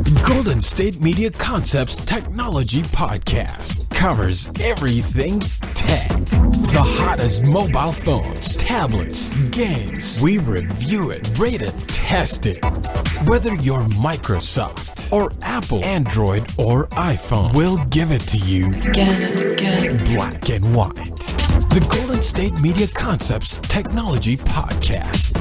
Golden State Media Concepts Technology Podcast covers everything tech. The hottest mobile phones, tablets, games. We review it, rate it, test it. Whether you're Microsoft or Apple, Android or iPhone, we'll give it to you again. Black and white. The Golden State Media Concepts Technology Podcast.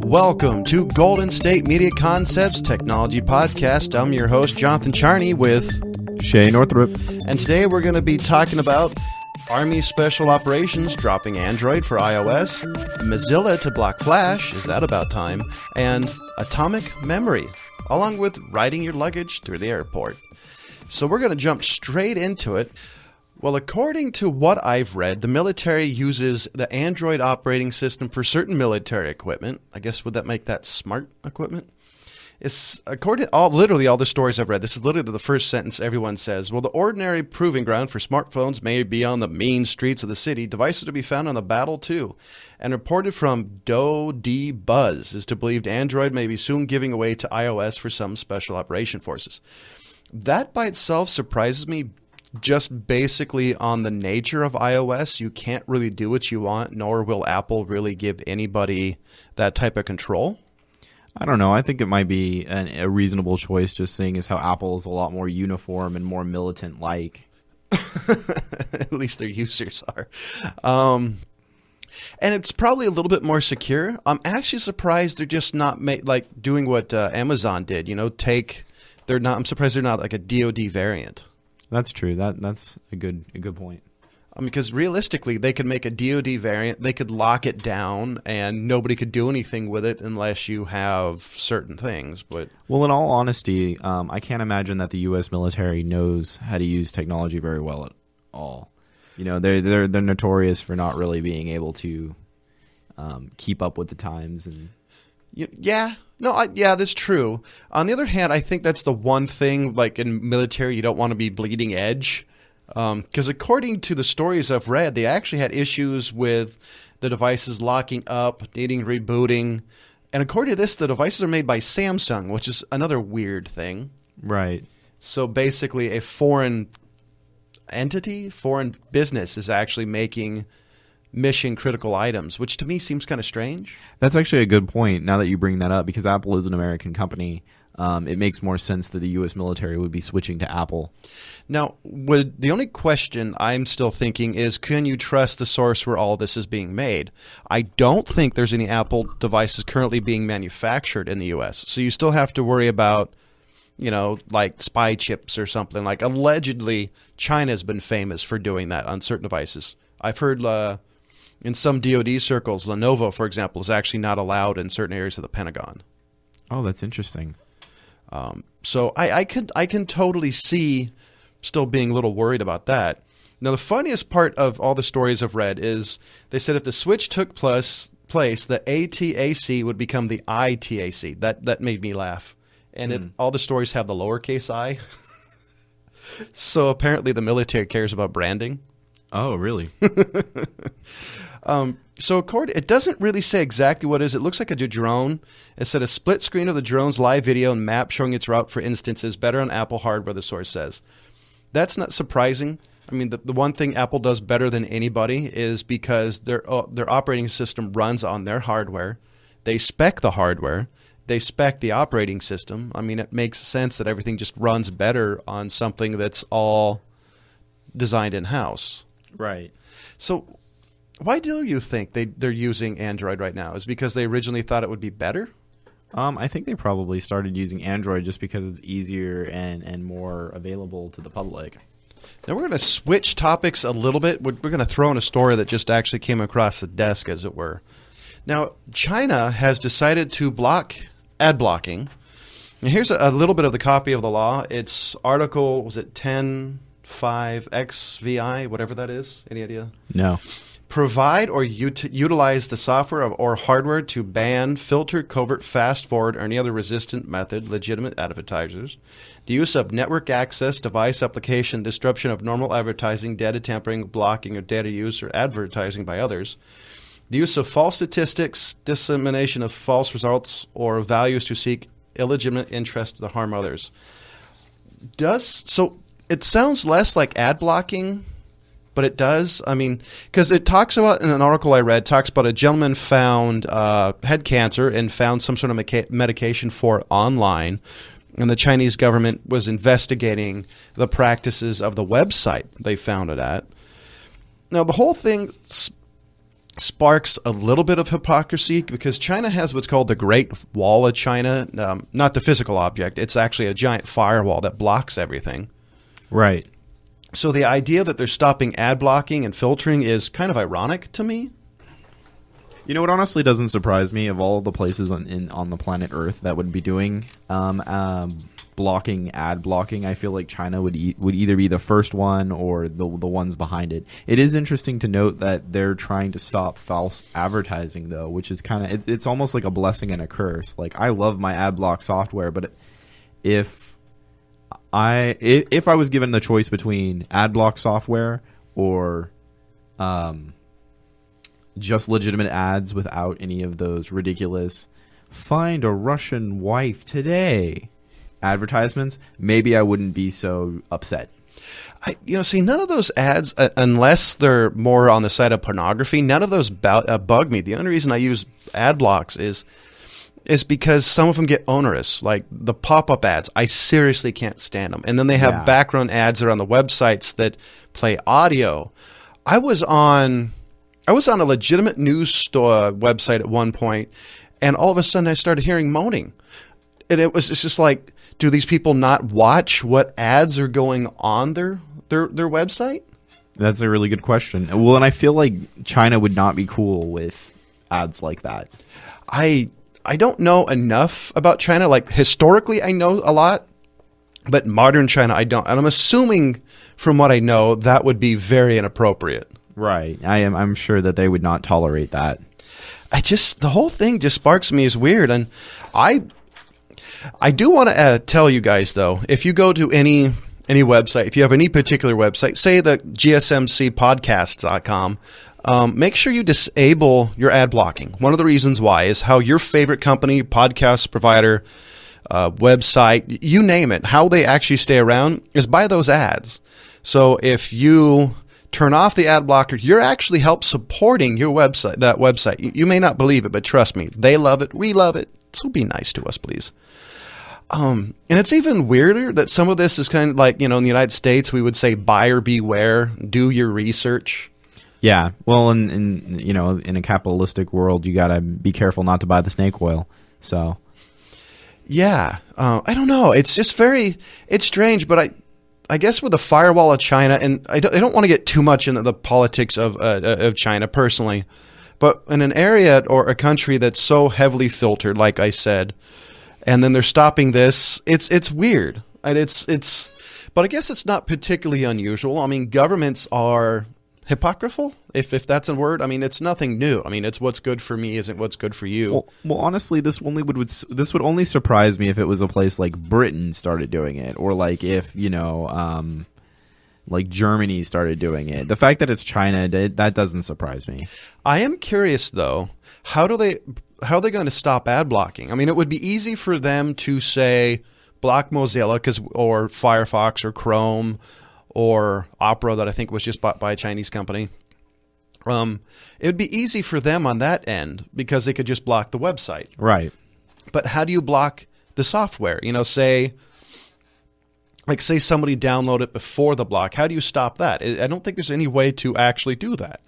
Welcome to Golden State Media Concepts Technology Podcast. I'm your host, Jonathan Charney, with Shay Northrup. And today we're going to be talking about Army Special Operations dropping Android for iOS, Mozilla to block Flash, is that about time, and atomic memory, along with riding your luggage through the airport. So we're going to jump straight into it. Well, according to what I've read, the military uses the Android operating system for certain military equipment. I guess would that make that smart equipment? It's according to literally all the stories I've read. This is literally the first sentence everyone says. Well, the ordinary proving ground for smartphones may be on the mean streets of the city. Devices to be found on the battle too. And reported from Doe D Buzz is to believe Android may be soon giving away to iOS for some special operation forces. That by itself surprises me. Just basically on the nature of iOS, you can't really do what you want, nor will Apple really give anybody that type of control. I don't know. I think it might be a reasonable choice, just seeing as how Apple is a lot more uniform and more militant-like. At least their users are. And it's probably a little bit more secure. I'm actually surprised they're just not doing what Amazon did. I'm surprised they're not like a DoD variant. That's true. That's a good point. Because realistically, they could make a DoD variant. They could lock it down, and nobody could do anything with it unless you have certain things. But well, in all honesty, I can't imagine that the U.S. military knows how to use technology very well at all. You know, they're notorious for not really being able to keep up with the times and. Yeah. No, that's true. On the other hand, I think that's the one thing, like in military, you don't want to be bleeding edge. Because according to the stories I've read, they actually had issues with the devices locking up, needing rebooting. And according to this, the devices are made by Samsung, which is another weird thing. Right. So basically a foreign entity, foreign business is actually making mission critical items, which to me seems kind of strange. That's actually a good point now that you bring that up, because Apple is an American company. It makes more sense that the U.S. military would be switching to Apple. Now, the only question I'm still thinking is, can you trust the source where all this is being made? I don't think there's any Apple devices currently being manufactured in the U.S., so you still have to worry about, like spy chips or something. Like allegedly, China's been famous for doing that on certain devices. I've heard in some DoD circles, Lenovo, for example, is actually not allowed in certain areas of the Pentagon. Oh, that's interesting. So I can totally see still being a little worried about that. Now, the funniest part of all the stories I've read is they said if the switch took place, the ATAC would become the ITAC. That made me laugh. And all the stories have the lowercase I. So apparently the military cares about branding. Oh, really? So it doesn't really say exactly what it is. It looks like a drone. It said a split screen of the drone's live video and map showing its route, for instance, is better on Apple hardware, the source says. That's not surprising. I mean, the one thing Apple does better than anybody is because their operating system runs on their hardware. They spec the hardware. They spec the operating system. I mean, it makes sense that everything just runs better on something that's all designed in-house. Right. So why do you think they're using Android right now? Is it because they originally thought it would be better? I think they probably started using Android just because it's easier and more available to the public. Now we're going to switch topics a little bit. We're going to throw in a story that just actually came across the desk, as it were. Now, China has decided to block ad blocking. And here's a little bit of the copy of the law. It's Article, was it 10.5 XVI, whatever that is? Any idea? No. provide or utilize the software or hardware to ban, filter, covert, fast forward, or any other resistant method, legitimate advertisers. The use of network access, device application, disruption of normal advertising, data tampering, blocking of data use, or advertising by others. The use of false statistics, dissemination of false results or values to seek illegitimate interest to harm others. So it sounds less like ad blocking, but it does. I mean, because it talks about, in an article I read, talks about a gentleman had cancer and found some sort of medication for it online, and the Chinese government was investigating the practices of the website they found it at. Now, the whole thing sparks a little bit of hypocrisy because China has what's called the Great Wall of China, not the physical object. It's actually a giant firewall that blocks everything. Right. So the idea that they're stopping ad blocking and filtering is kind of ironic to me. You know what honestly doesn't surprise me? Of all the places on the planet Earth that would be doing ad blocking, I feel like China would either be the first one or the ones behind it. It is interesting to note that they're trying to stop false advertising, though, which is kind of it's almost like a blessing and a curse. Like, I love my ad block software, but if I was given the choice between ad block software or just legitimate ads without any of those ridiculous "find a Russian wife today" advertisements, maybe I wouldn't be so upset. See, none of those ads, unless they're more on the side of pornography, none of those bug me. The only reason I use ad blocks is because some of them get onerous, like the pop-up ads. I seriously can't stand them. And then they have background ads that are on the websites that play audio. I was on a legitimate news store website at one point, and all of a sudden I started hearing moaning. And it's just like, do these people not watch what ads are going on their website? That's a really good question. Well, and I feel like China would not be cool with ads like that. I don't know enough about China. Like, historically, I know a lot, but modern China, I don't. And I'm assuming from what I know, that would be very inappropriate. Right. I'm sure that they would not tolerate that. The whole thing just sparks me as weird. And I do want to tell you guys, though, if you go to any website, if you have any particular website, say the GSMC make sure you disable your ad blocking. One of the reasons why is how your favorite company, podcast provider, website, you name it, how they actually stay around is by those ads. So if you turn off the ad blocker, you're actually help supporting your website, that website. You may not believe it, but trust me, they love it. We love it. So be nice to us, please. And it's even weirder that some of this is kind of like, in the United States, we would say buyer beware, do your research. Yeah. Well, in a capitalistic world, you got to be careful not to buy the snake oil. So. Yeah. I don't know. It's just it's strange, but I guess with the firewall of China, and I don't want to get too much into the politics of China personally, but in an area or a country that's so heavily filtered, like I said, and then they're stopping this, it's weird. And but I guess it's not particularly unusual. I mean, governments are hypocritical, if that's a word. I mean, it's nothing new. I mean, it's what's good for me isn't what's good for you. Well, honestly, this would only surprise me if it was a place like Britain started doing it, or like if like Germany started doing it. The fact that it's China, that doesn't surprise me. I am curious though, how are they going to stop ad blocking? I mean, it would be easy for them to say block Mozilla or Firefox or Chrome or Opera, that I think was just bought by a Chinese company. It would be easy for them on that end because they could just block the website. Right. But how do you block the software? Say somebody download it before the block. How do you stop that? I don't think there's any way to actually do that.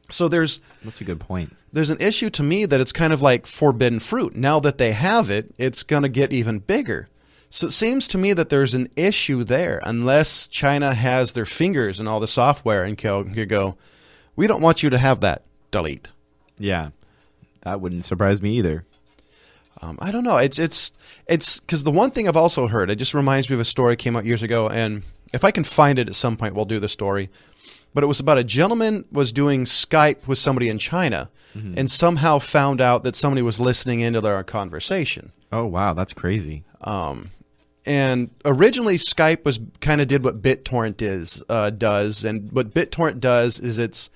So that's a good point. There's an issue to me that it's kind of like forbidden fruit. Now that they have it, it's going to get even bigger. So it seems to me that there's an issue there, unless China has their fingers in all the software and can go, we don't want you to have that. Delete. Yeah, that wouldn't surprise me either. I don't know. It's because the one thing I've also heard, it just reminds me of a story that came out years ago, and if I can find it at some point, we'll do the story. but it was about a gentleman was doing Skype with somebody in China and somehow found out that somebody was listening into their conversation. Oh, wow. That's crazy. And originally Skype was kind of did what BitTorrent does. And what BitTorrent does is it's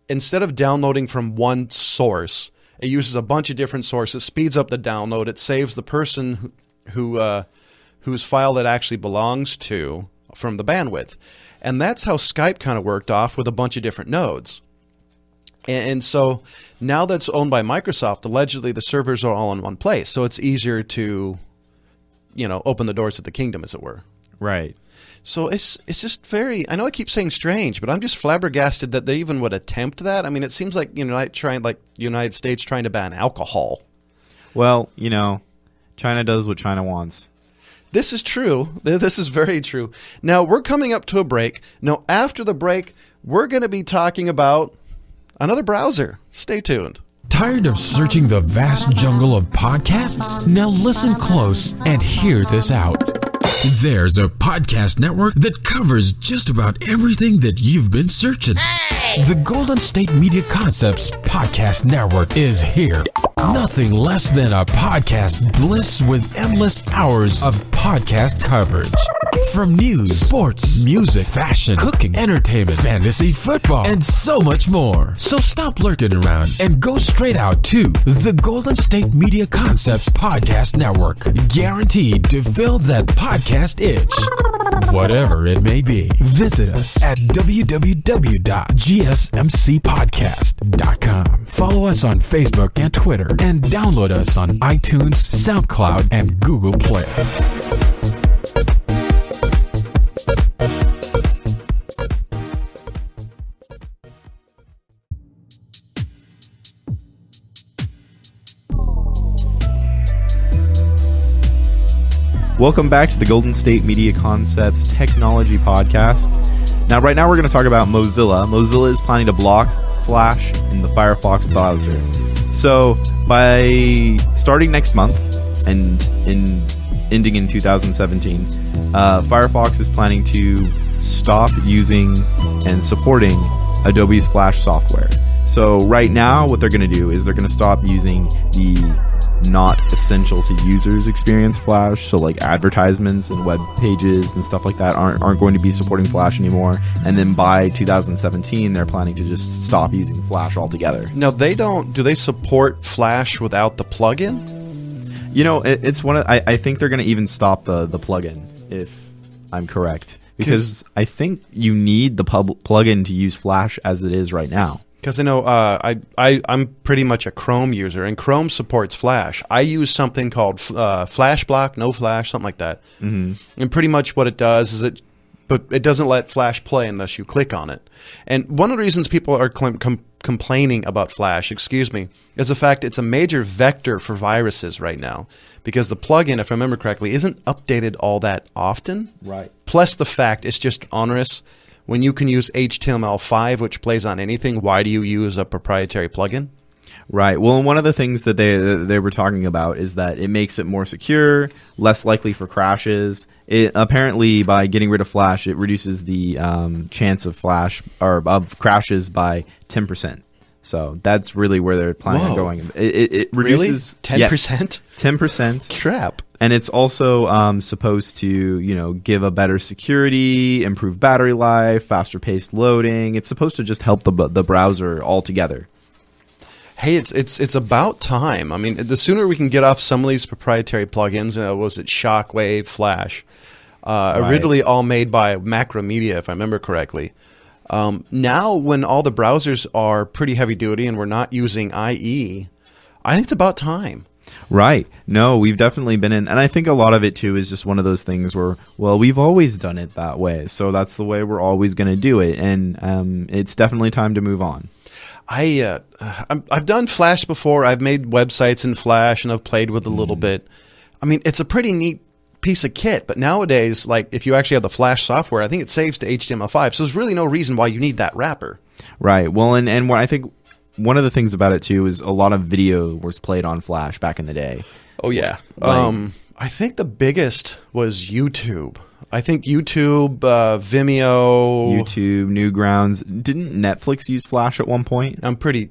instead of downloading from one source, it uses a bunch of different sources, speeds up the download. It saves the person whose file that actually belongs to from the bandwidth. And that's how Skype kind of worked off with a bunch of different nodes. And so now that's owned by Microsoft, allegedly the servers are all in one place. So it's easier to, open the doors of the kingdom, as it were. Right. So it's just very, I know I keep saying strange, but I'm just flabbergasted that they even would attempt that. I mean, it seems like, United States trying to ban alcohol. Well, China does what China wants. This is true. This is very true. Now, we're coming up to a break. Now, after the break, we're going to be talking about another browser. Stay tuned. Tired of searching the vast jungle of podcasts? Now listen close and hear this out. There's a podcast network that covers just about everything that you've been searching. Hey! The Golden State Media Concepts Podcast Network is here. Nothing less than a podcast bliss with endless hours of podcast coverage. From news, sports, music, fashion, cooking, entertainment, fantasy, football, and so much more. So stop lurking around and go straight out to the Golden State Media Concepts Podcast Network. Guaranteed to fill that podcast itch. Whatever it may be. Visit us at www.gsmcpodcast.com. Follow us on Facebook and Twitter, and download us on iTunes, SoundCloud, and Google Play. Welcome back to the Golden State Media Concepts Technology Podcast. Now, right now we're going to talk about Mozilla. Mozilla is planning to block Flash in the Firefox browser. So, by starting next month and ending in 2017, Firefox is planning to stop using and supporting Adobe's Flash software. So, right now, what they're going to do is they're going to stop using the not essential to users experience Flash, so like advertisements and web pages and stuff like that aren't going to be supporting Flash anymore. And then by 2017 they're planning to just stop using Flash altogether. Now do they support Flash without the plugin? It's one of, I think they're going to even stop the plugin, if I'm correct, because I think you need the plugin to use Flash as it is right now. Because I know I'm pretty much a Chrome user, and Chrome supports Flash. I use something called Flash Block, No Flash, something like that. Mm-hmm. And pretty much what it does is it doesn't let Flash play unless you click on it. And one of the reasons people are complaining about Flash, is the fact it's a major vector for viruses right now, because the plugin, if I remember correctly, isn't updated all that often. Right. Plus the fact it's just onerous. When you can use HTML5, which plays on anything, why do you use a proprietary plugin? Right. Well, and one of the things that they were talking about is that it makes it more secure, less likely for crashes. Apparently, by getting rid of Flash, it reduces the chance of crashes by 10%. So that's really where they're planning on going. It reduces 10%. Yes, 10%. Crap. And it's also supposed to, give a better security, improve battery life, faster paced loading. It's supposed to just help the browser altogether. Hey, it's about time. I mean, the sooner we can get off some of these proprietary plugins, was it Shockwave, Flash, originally all made by Macromedia, if I remember correctly. Now, when all the browsers are pretty heavy duty and we're not using IE, I think it's about time. Right. No, we've definitely been in, and I think a lot of it too is just one of those things where, well, we've always done it that way, so that's the way we're always going to do it, and it's definitely time to move on. I've done Flash before. I've made websites in Flash, and I've played with it a little bit. I mean, it's a pretty neat piece of kit, but nowadays, like if you actually have the Flash software, I think it saves to HTML5, so there's really no reason why you need that wrapper. Right. Well, and what I think one of the things about it too is a lot of video was played on Flash back in the day. Oh yeah. I think the biggest was YouTube. I think YouTube, Vimeo, YouTube, Newgrounds. Didn't Netflix use Flash at one point?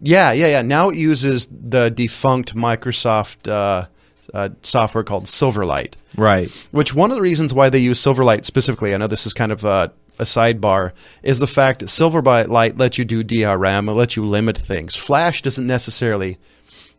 Yeah. Now it uses the defunct Microsoft software called Silverlight. Right. Which one of the reasons why they use Silverlight specifically, I know this is kind of a sidebar, is the fact that Silverlight lets you do DRM, it lets you limit things. Flash doesn't necessarily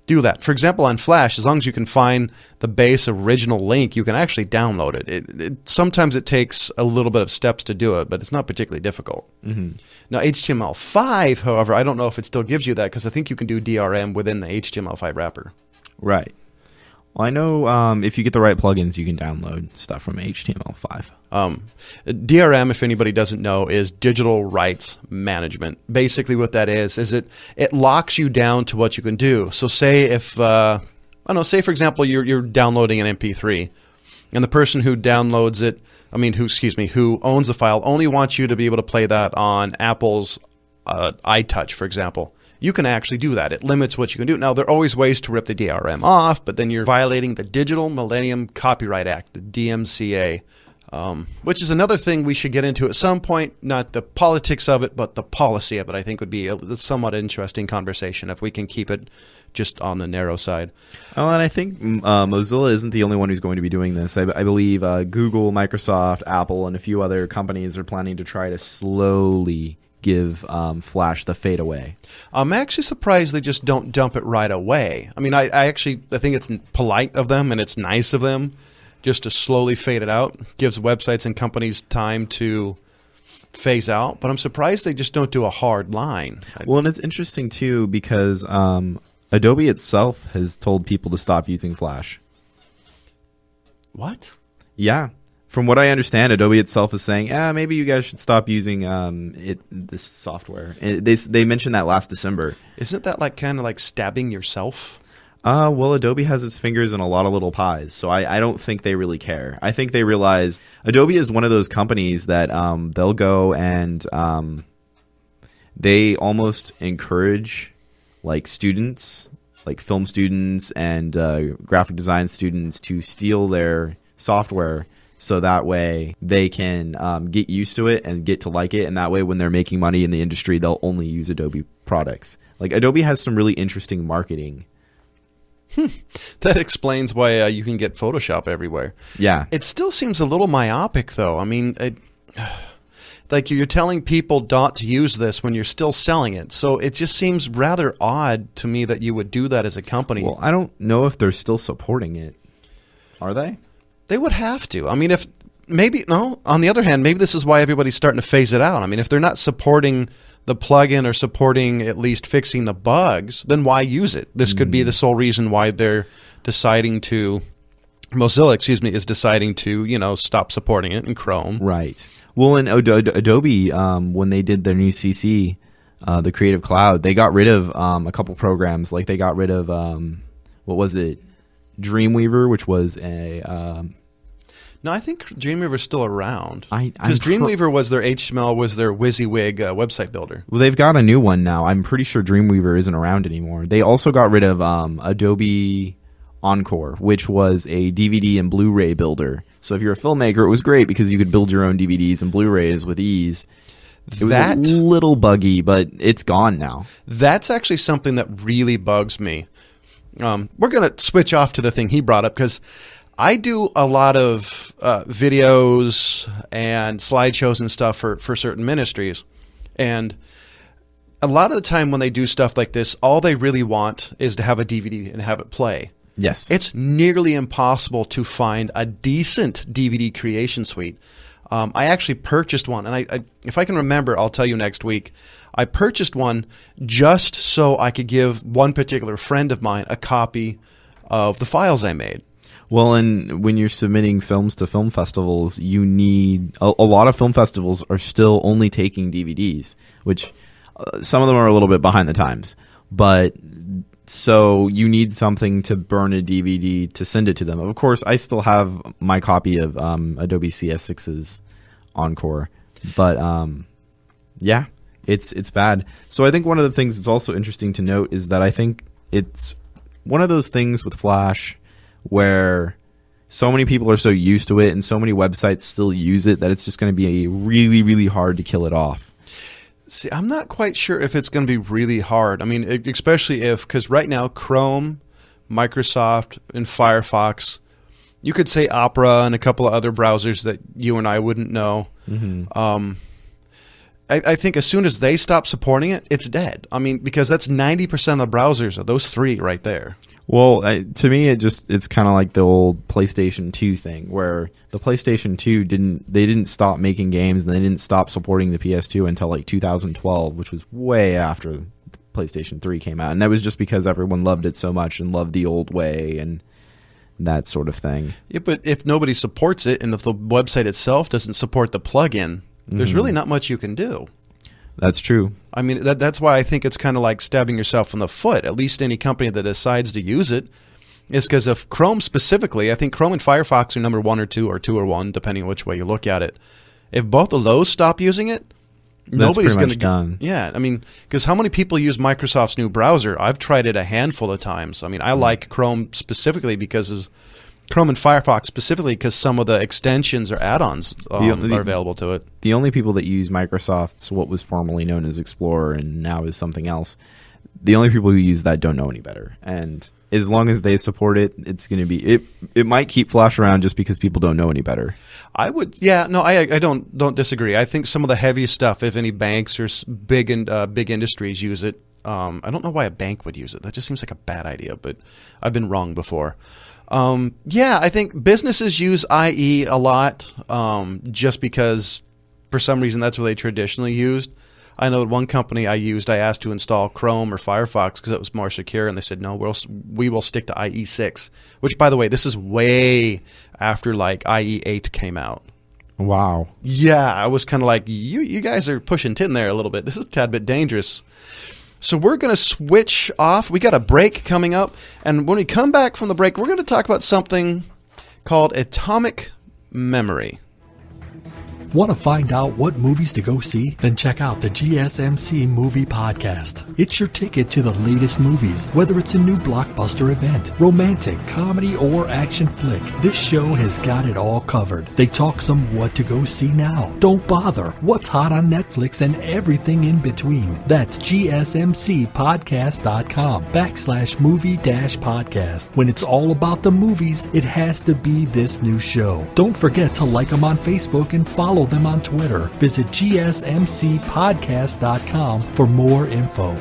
do that. For example, on Flash, as long as you can find the base original link, you can actually download it. Sometimes it takes a little bit of steps to do it, but it's not particularly difficult. Mm-hmm. Now, HTML5, however, I don't know if it still gives you that, because I think you can do DRM within the HTML5 wrapper. Right. Well, I know if you get the right plugins, you can download stuff from HTML5. DRM, if anybody doesn't know, is digital rights management. Basically what that is it locks you down to what you can do. So say if, say for example, you're downloading an MP3 and the person who downloads it, who owns the file only wants you to be able to play that on Apple's iTouch, for example. You can actually do that. It limits what you can do. Now, there are always ways to rip the DRM off, but then you're violating the Digital Millennium Copyright Act, the DMCA, which is another thing we should get into at some point. Not the politics of it, but the policy of it, I think, would be a somewhat interesting conversation if we can keep it just on the narrow side. Oh, and I think Mozilla isn't the only one who's going to be doing this. I believe Google, Microsoft, Apple, and a few other companies are planning to try to slowly give Flash the fade away. I'm actually surprised they just don't dump it right away. I mean, I think it's polite of them and it's nice of them just to slowly fade it out. Gives websites and companies time to phase out. But I'm surprised they just don't do a hard line. Well, and it's interesting too because Adobe itself has told people to stop using Flash. What? Yeah. From what I understand, Adobe itself is saying, maybe you guys should stop using this software. They mentioned that last December. Isn't that kind of like stabbing yourself? Well, Adobe has its fingers in a lot of little pies, so I don't think they really care. I think they realize Adobe is one of those companies that they'll go and they almost encourage like students, like film students and graphic design students to steal their software. So that way they can get used to it and get to like it. And that way when they're making money in the industry, they'll only use Adobe products. Like Adobe has some really interesting marketing. That explains why you can get Photoshop everywhere. Yeah. It still seems a little myopic, though. I mean, like you're telling people not to use this when you're still selling it. So it just seems rather odd to me that you would do that as a company. Well, I don't know if they're still supporting it. Are they? They would have to. I mean, on the other hand, maybe this is why everybody's starting to phase it out. I mean, if they're not supporting the plugin or supporting at least fixing the bugs, then why use it? This could be the sole reason why they're deciding to, Mozilla, is deciding to, stop supporting it in Chrome. Right. Well, in Adobe, when they did their new CC, the Creative Cloud, they got rid of a couple programs. Like they got rid of, what was it? Dreamweaver, which was a... No, I think Dreamweaver's still around. Because Dreamweaver was their HTML, was their WYSIWYG website builder. Well, they've got a new one now. I'm pretty sure Dreamweaver isn't around anymore. They also got rid of Adobe Encore, which was a DVD and Blu-ray builder. So if you're a filmmaker, it was great because you could build your own DVDs and Blu-rays with ease. It was a little buggy, but it's gone now. That's actually something that really bugs me. We're going to switch off to the thing he brought up because I do a lot of videos and slideshows and stuff for certain ministries. And a lot of the time when they do stuff like this, all they really want is to have a DVD and have it play. Yes. It's nearly impossible to find a decent DVD creation suite. I actually purchased one, and I if I can remember, I'll tell you next week. I purchased one just so I could give one particular friend of mine a copy of the files I made. Well, and when you're submitting films to film festivals, you need a lot of film festivals are still only taking DVDs, which some of them are a little bit behind the times. But so you need something to burn a DVD to send it to them. Of course, I still have my copy of Adobe CS6's Encore, but yeah, it's bad. So I think one of the things that's also interesting to note is that I think it's one of those things with Flash where so many people are so used to it and so many websites still use it that it's just going to be really, really hard to kill it off. See, I'm not quite sure if it's going to be really hard. I mean, especially because right now Chrome, Microsoft, and Firefox, you could say Opera and a couple of other browsers that you and I wouldn't know. Mm-hmm. I think as soon as they stop supporting it, it's dead. I mean, because that's 90% of the browsers are those three right there. Well, to me, it's kind of like the old PlayStation 2 thing, where the PlayStation 2 didn't stop making games and they didn't stop supporting the PS2 until like 2012, which was way after PlayStation 3 came out, and that was just because everyone loved it so much and loved the old way and that sort of thing. Yeah, but if nobody supports it and if the website itself doesn't support the plugin, there's really not much you can do. That's true. I mean, that's why I think it's kind of like stabbing yourself in the foot. At least any company that decides to use it is because of Chrome specifically. I think Chrome and Firefox are number 1 or 2 or 2 or 1, depending on which way you look at it. If both of those stop using it, nobody's going to done. Yeah, I mean, because how many people use Microsoft's new browser? I've tried it a handful of times. I mean, I like Chrome specifically because of Chrome and Firefox specifically because some of the extensions or add-ons are available to it. The only people that use Microsoft's what was formerly known as Explorer and now is something else, the only people who use that don't know any better. And as long as they support it, it's going to be it might keep Flash around just because people don't know any better. I don't disagree. I think some of the heaviest stuff, if any banks or big industries use it, I don't know why a bank would use it. That just seems like a bad idea, but I've been wrong before. I think businesses use IE a lot just because for some reason that's what they traditionally used. I know at one company I asked to install Chrome or Firefox because it was more secure, and they said, no, we will stick to IE6, which, by the way, this is way after like IE8 came out. Wow. Yeah, I was kind of like, you guys are pushing tin there a little bit. This is a tad bit dangerous. So we're going to switch off. We got a break coming up, and when we come back from the break, we're going to talk about something called atomic memory. Want to find out what movies to go see? Then check out the GSMC Movie Podcast. It's your ticket to the latest movies, whether it's a new blockbuster event, romantic, comedy, or action flick. This show has got it all covered. They talk some what to go see now, don't bother, what's hot on Netflix, and everything in between. That's gsmcpodcast.com/movie-podcast. When it's all about the movies, it has to be this new show. Don't forget to like them on Facebook and follow them on Twitter. Visit gsmcpodcast.com for more info.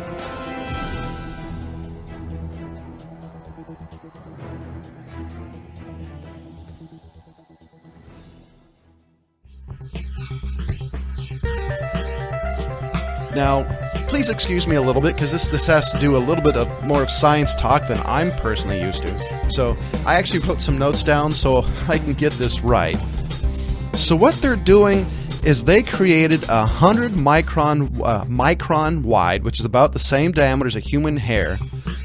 Now, please excuse me a little bit because this has to do a little bit more of science talk than I'm personally used to. So I actually put some notes down so I can get this right. So what they're doing is they created 100 micron wide, which is about the same diameter as a human hair.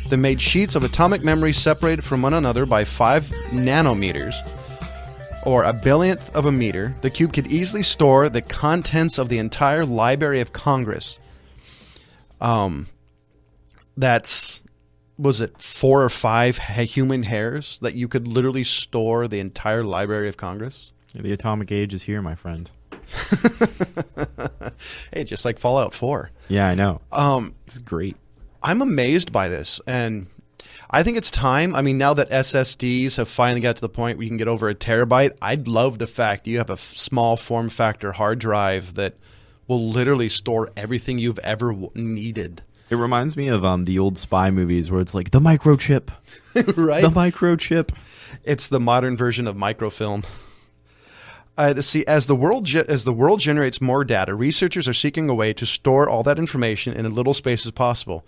They made sheets of atomic memory separated from one another by 5 nanometers, or a billionth of a meter. The cube could easily store the contents of the entire Library of Congress. Was it 4 or 5 human hairs that you could literally store the entire Library of Congress? The atomic age is here, my friend. Hey, just like Fallout 4. Yeah, I know. It's great. I'm amazed by this, and I think it's time. I mean, now that SSDs have finally got to the point where you can get over a terabyte, I'd love the fact you have a small form factor hard drive that will literally store everything you've ever needed. It reminds me of the old spy movies where it's like the microchip, right? The microchip. It's the modern version of microfilm. As the world generates more data, researchers are seeking a way to store all that information in as little space as possible.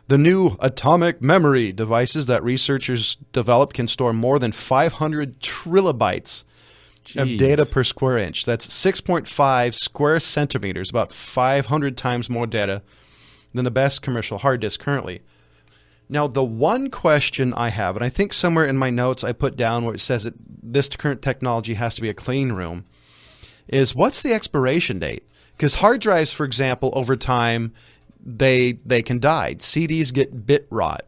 The new atomic memory devices that researchers develop can store more than 500 trillibytes of data per square inch. That's 6.5 square centimeters, about 500 times more data than the best commercial hard disk currently. Now, the one question I have, and I think somewhere in my notes I put down where it says that this current technology has to be a clean room, is what's the expiration date? Because hard drives, for example, over time, they can die. CDs get bit rot.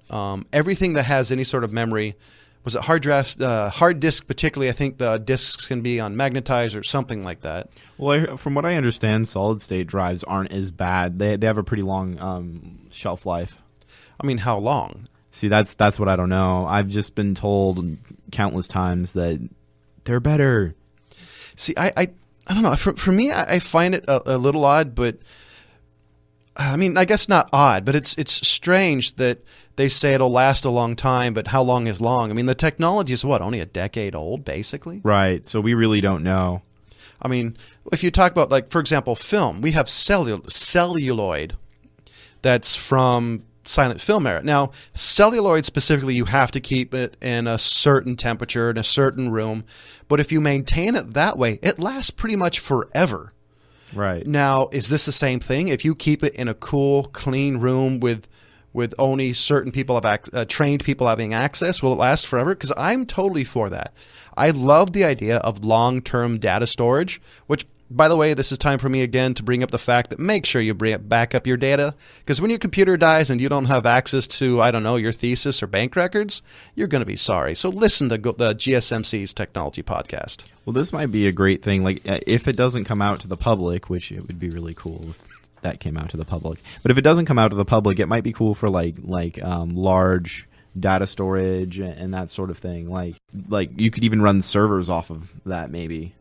Everything that has any sort of memory was it hard drives, hard disk particularly. I think the disks can be on magnetized or something like that. Well, from what I understand, solid state drives aren't as bad. They have a pretty long shelf life. I mean, how long? See, that's what I don't know. I've just been told countless times that they're better. See, I don't know. For me, I find it a little odd, but I mean, I guess not odd, but it's strange that they say it'll last a long time, but how long is long? I mean, the technology is what, only a decade old, basically? Right, so we really don't know. I mean, if you talk about, like, for example, film, we have celluloid that's from silent film era. Now, celluloid specifically, you have to keep it in a certain temperature, in a certain room, but if you maintain it that way, it lasts pretty much forever. Right. Now, is this the same thing? If you keep it in a cool, clean room with only certain people trained people having access, will it last forever? Because I'm totally for that. I love the idea of long-term data storage, which, by the way, this is time for me again to bring up the fact that make sure you back up your data, because when your computer dies and you don't have access to, I don't know, your thesis or bank records, you're going to be sorry. So listen to the GSMC's Technology Podcast. Well, this might be a great thing. Like, if it doesn't come out to the public, which it would be really cool if that came out to the public. But if it doesn't come out to the public, it might be cool for like large data storage and that sort of thing. Like you could even run servers off of that, maybe.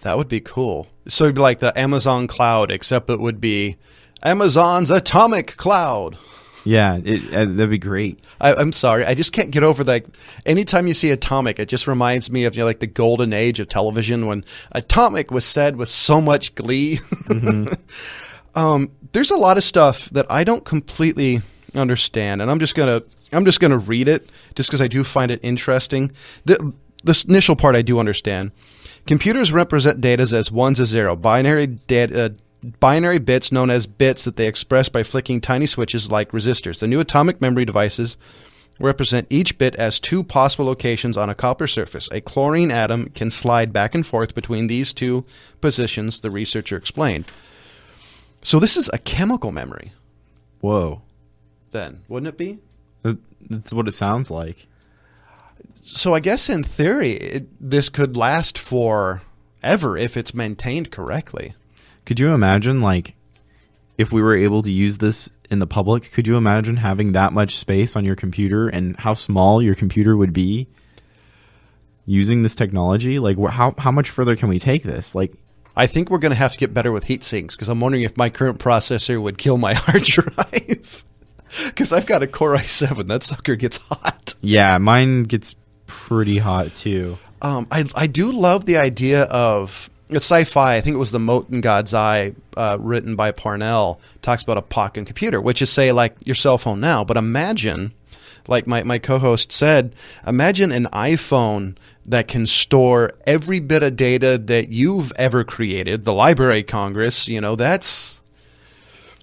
That would be cool. So it'd be like the Amazon cloud, except it would be Amazon's atomic cloud. Yeah, that'd be great. I'm sorry, I just can't get over that. Anytime you see atomic, it just reminds me of, like the golden age of television when atomic was said with so much glee. Mm-hmm. There's a lot of stuff that I don't completely understand, and I'm just gonna read it just because I do find it interesting. This initial part I do understand. Computers represent data as 1 to 0, binary bits known as bits that they express by flicking tiny switches like resistors. The new atomic memory devices represent each bit as 2 possible locations on a copper surface. A chlorine atom can slide back and forth between these 2 positions, the researcher explained. So this is a chemical memory. Whoa. Then, wouldn't it be? That's what it sounds like. So I guess in theory, this could last forever if it's maintained correctly. Could you imagine, like, if we were able to use this in the public, could you imagine having that much space on your computer and how small your computer would be using this technology? Like, how much further can we take this? Like, I think we're going to have to get better with heat sinks because I'm wondering if my current processor would kill my hard drive. Because I've got a Core i7. That sucker gets hot. Yeah, mine gets pretty hot too. I do love the idea of it's sci-fi. I think it was The Mote in God's Eye, written by Parnell, talks about a pocket computer, which is, say, like your cell phone now. But imagine, like my co-host said, imagine an iPhone that can store every bit of data that you've ever created. The Library of Congress, that's...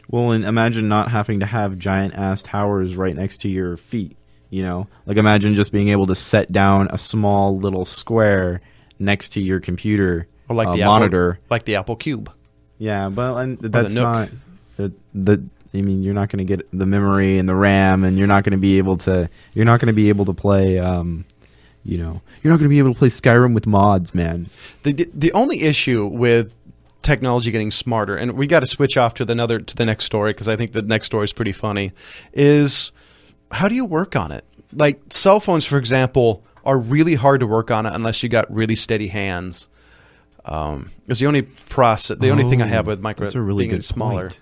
Well, and imagine not having to have giant-ass towers right next to your feet, Like, imagine just being able to set down a small little square next to your computer or like the monitor. Like the Apple Cube. Yeah, but that's not... I mean, you're not going to get the memory and the RAM, and you're not going to be able to play... you're not going to be able to play Skyrim with mods, man. The only issue with technology getting smarter, and we got to switch off to the next story because I think the next story is pretty funny, is how do you work on it? Like cell phones, for example, are really hard to work on it unless you got really steady hands. It's the only thing I have with micro that's a really being good smaller. Point.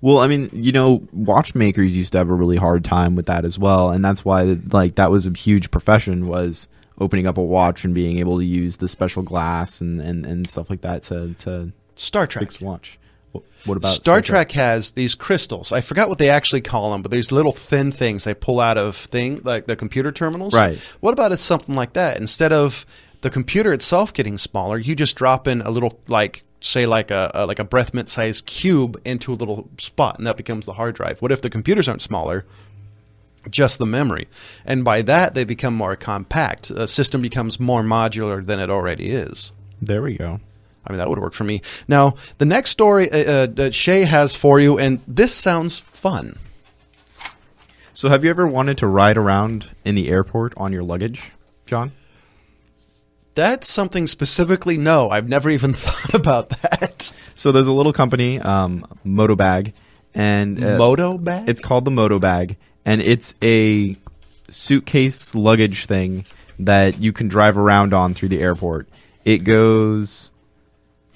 Well, I mean, watchmakers used to have a really hard time with that as well, and that's why that was a huge profession, was opening up a watch and being able to use the special glass and stuff like that to Star Trek. Fix watch. What about Star Trek has these crystals. I forgot what they actually call them, but there's little thin things they pull out of like the computer terminals. Right. What about it's something like that? Instead of the computer itself getting smaller, you just drop in a little, like a breath mint sized cube into a little spot, and that becomes the hard drive. What if the computers aren't smaller? Just the memory. And by that, they become more compact. The system becomes more modular than it already is. There we go. I mean, that would work for me. Now, the next story that Shay has for you, and this sounds fun. So have you ever wanted to ride around in the airport on your luggage? John? That's something specifically, no. I've never even thought about that. So there's a little company, Motobag, and Motobag? it's called the Motobag, and it's a suitcase luggage thing that you can drive around on through the airport. It goes,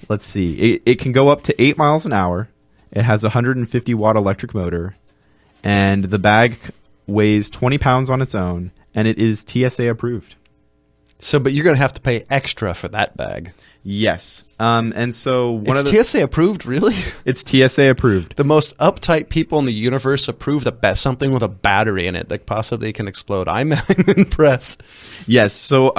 let's see, it can go up to 8 miles an hour. It has a 150-watt electric motor, and the bag weighs 20 pounds on its own, and it is TSA approved. But you're going to have to pay extra for that bag. Yes. And so it's TSA approved, really? It's TSA approved. The most uptight people in the universe approve something with a battery in it that possibly can explode. I'm impressed. Yes. So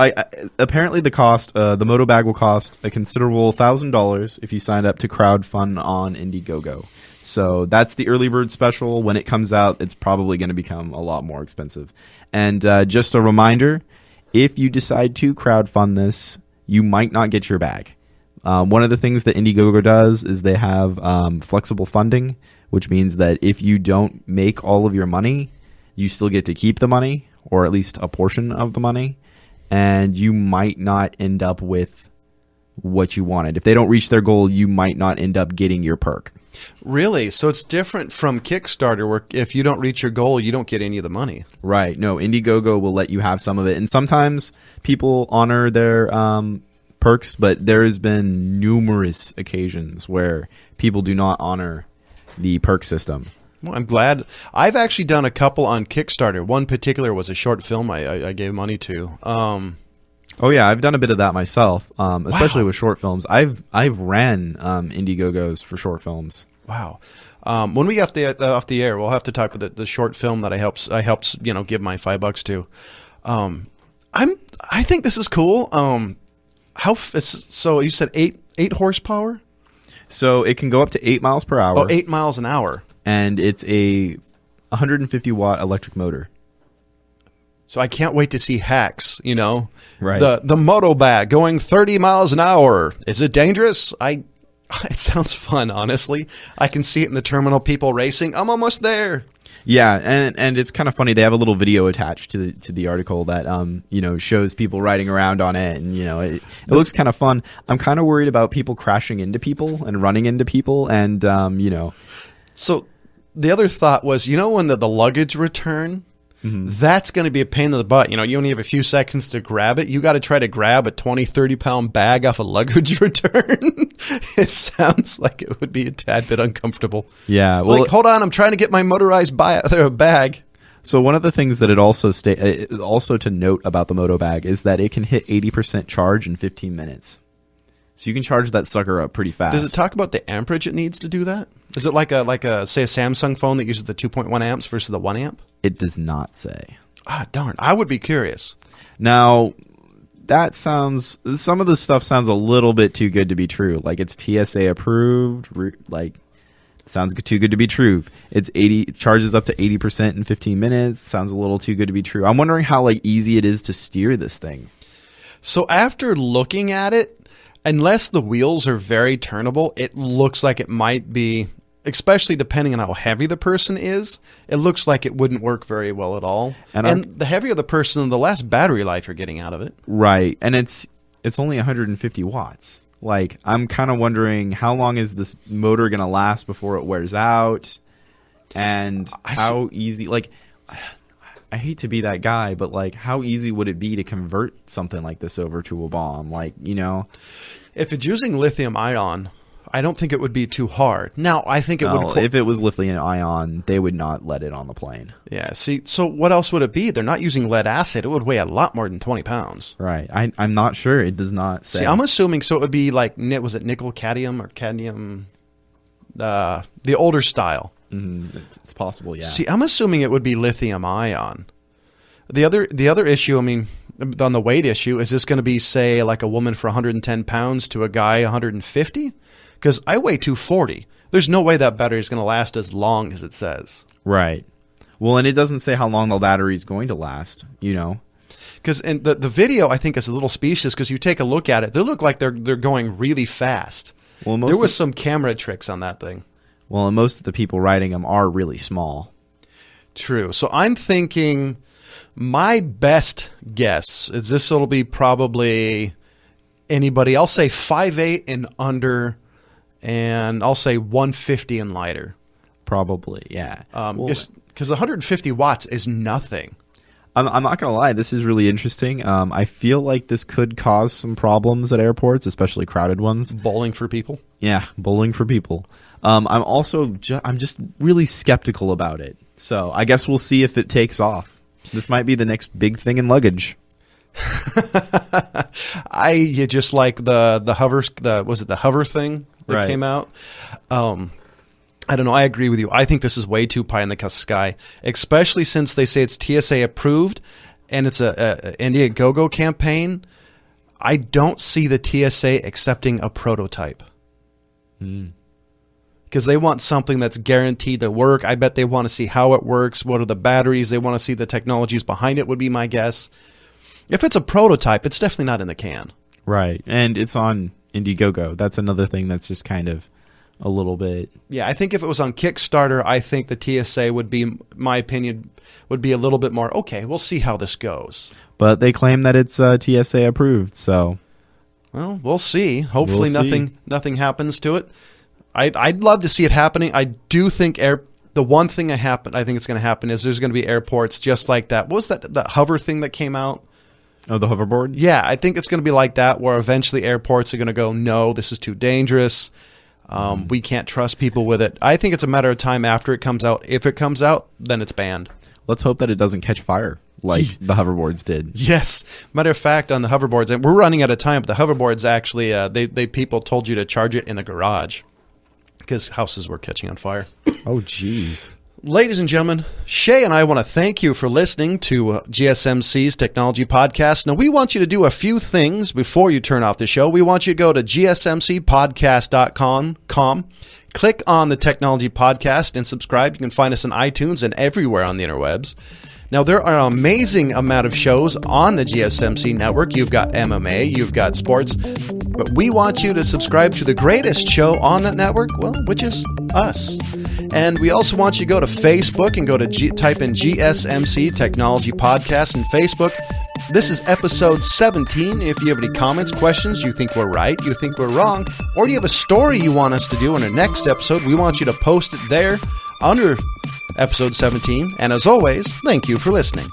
apparently the cost, the Motobag will cost a considerable $1,000 if you sign up to crowdfund on Indiegogo. So that's the early bird special. When it comes out, it's probably going to become a lot more expensive. And just a reminder, if you decide to crowdfund this, you might not get your bag. One of the things that Indiegogo does is they have flexible funding, which means that if you don't make all of your money, you still get to keep the money, or at least a portion of the money, and you might not end up with what you wanted. If they don't reach their goal, you might not end up getting your perk. Really? So it's different from Kickstarter, where if you don't reach your goal, you don't get any of the money. Right. No, Indiegogo will let you have some of it. And sometimes people honor their perks, but there has been numerous occasions where people do not honor the perk system. Well, I'm glad. I've actually done a couple on Kickstarter. One particular was a short film I gave money to. Oh yeah, I've done a bit of that myself, especially with short films. I've ran Indiegogos for short films. Wow. When we get off the air, we'll have to talk about the short film that I helped give my $5 to. I think this is cool. So you said 8 horsepower? So it can go up to 8 miles per hour. Oh, 8 miles an hour. And it's a 150-watt electric motor. So I can't wait to see hacks, Right. The Motobag going 30 miles an hour. Is it dangerous? It sounds fun, honestly. I can see it in the terminal, people racing. I'm almost there. Yeah, and it's kind of funny. They have a little video attached to the article that shows people riding around on it, and it looks kind of fun. I'm kind of worried about people crashing into people and running into people, and So the other thought was, when the luggage return. Mm-hmm. That's going to be a pain in the butt. You only have a few seconds to grab it. You got to try to grab a 20, 30-pound bag off a luggage return. It sounds like it would be a tad bit uncomfortable. Yeah. Well, hold on. I'm trying to get my motorized bag. So one of the things that it also also to note about the Motobag is that it can hit 80% charge in 15 minutes. So you can charge that sucker up pretty fast. Does it talk about the amperage it needs to do that? Is it like a say a Samsung phone that uses the 2.1 amps versus the 1 amp? It does not say. Ah, darn. I would be curious. Now, some of the stuff sounds a little bit too good to be true. Like it's TSA approved, sounds too good to be true. It charges up to 80% in 15 minutes. Sounds a little too good to be true. I'm wondering how easy it is to steer this thing. So after looking at it, unless the wheels are very turnable, it looks like it might be, especially depending on how heavy the person is, it looks like it wouldn't work very well at all. And the heavier the person, the less battery life you're getting out of it. Right. And it's only 150 watts. I'm kind of wondering, how long is this motor going to last before it wears out? And how easy, I hate to be that guy, but how easy would it be to convert something like this over to a bomb? If it's using lithium ion, I don't think it would be too hard. Now, I think it would. If it was lithium ion, they would not let it on the plane. Yeah. See, so what else would it be? They're not using lead acid. It would weigh a lot more than 20 pounds. Right. I'm not sure. It does not say. See, I'm assuming so. It would be was it nickel cadmium or cadmium? The older style. Mm-hmm. It's possible. Yeah. See, I'm assuming it would be lithium ion. The other issue, on the weight issue, is this going to be, say, a woman for 110 pounds to a guy 150? Because I weigh 240. There's no way that battery is going to last as long as it says. Right. Well, and it doesn't say how long the battery is going to last, Because the video, I think, is a little specious because you take a look at it. They look like they're going really fast. Well, there was some camera tricks on that thing. Well, and most of the people riding them are really small. True. So I'm thinking My best guess is this will be probably anybody. I'll say 5'8" and under, and I'll say 150 and lighter. Probably, yeah. Just because 150 watts is nothing. I'm not going to lie. This is really interesting. I feel like this could cause some problems at airports, especially crowded ones. Bowling for people? Yeah, bowling for people. I'm just really skeptical about it. So I guess we'll see if it takes off. This might be the next big thing in luggage. You just like the hover. Was it the hover thing that came out? I don't know. I agree with you. I think this is way too pie in the sky, especially since they say it's TSA approved and it's a Indiegogo campaign. I don't see the TSA accepting a prototype because they want something that's guaranteed to work. I bet they want to see how it works. What are the batteries? They want to see the technologies behind it, would be my guess. If it's a prototype, it's definitely not in the can. Right. And it's on Indiegogo. That's another thing that's just kind of a little bit. Yeah, I think if it was on Kickstarter, I think the TSA would be, my opinion, would be a little bit more, okay, we'll see how this goes. But they claim that it's TSA approved, so. Well, we'll see. Hopefully nothing happens to it. I'd love to see it happening. I do think the one thing I think it's going to happen is there's going to be airports just like that. What was that hover thing that came out? Oh, the hoverboard? Yeah, I think it's going to be like that, where eventually airports are going to go, no, this is too dangerous. We can't trust people with it. I think it's a matter of time after it comes out. If it comes out, then it's banned. Let's hope that it doesn't catch fire like the hoverboards did. Yes. Matter of fact, on the hoverboards, and we're running out of time, but the hoverboards actually, people told you to charge it in the garage because houses were catching on fire. Oh, jeez. Ladies and gentlemen, Shay and I want to thank you for listening to GSMC's Technology Podcast. Now, we want you to do a few things before you turn off the show. We want you to go to gsmcpodcast.com, click on the Technology Podcast, and subscribe. You can find us on iTunes and everywhere on the interwebs. Now, there are an amazing amount of shows on the GSMC network. You've got MMA, you've got sports, but we want you to subscribe to the greatest show on that network, well, which is us. And we also want you to go to Facebook and type in GSMC Technology Podcast in Facebook. This is episode 17. If you have any comments, questions, you think we're right, you think we're wrong, or do you have a story you want us to do in our next episode, we want you to post it there under episode 17. And as always, thank you for listening.